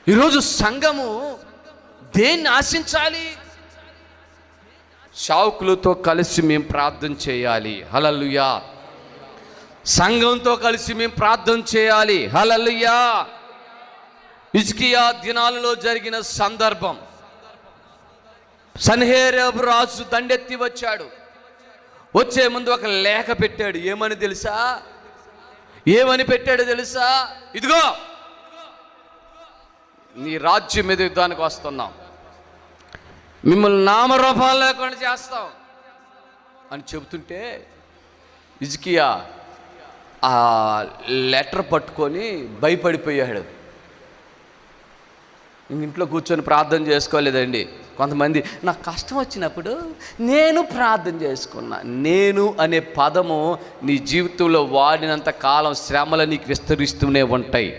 ఈరోజు సంఘము దేన్ని ఆశించాలి? సేవకులతో కలిసి మేము ప్రార్థన చేయాలి. హల్లెలూయా. సంఘంతో కలిసి మేము ప్రార్థన చేయాలి. హల్లెలూయా. హిజ్కియా దినాలలో జరిగిన సందర్భం, సన్హెరీబు రాజు దండెత్తి వచ్చాడు. వచ్చే ముందు ఒక లేఖ పెట్టాడు. ఏమని తెలుసా? ఏమని పెట్టాడు తెలుసా? ఇదిగో నీ రాజ్యం మీద యుద్ధానికి వస్తున్నాం, మిమ్మల్ని నామరూపాలు లేకుండా చేస్తాం అని చెబుతుంటే హిజ్కియా ఆ లెటర్ పట్టుకొని భయపడిపోయాడు. ఇంట్లో కూర్చొని ప్రార్థన చేసుకోలేదండి. కొంతమంది నాకు కష్టం వచ్చినప్పుడు నేను ప్రార్థన చేసుకున్నా. నేను అనే పదము నీ జీవితంలో వాడినంత కాలం శ్రమలు నీకు విస్తరిస్తూనే ఉంటాయి.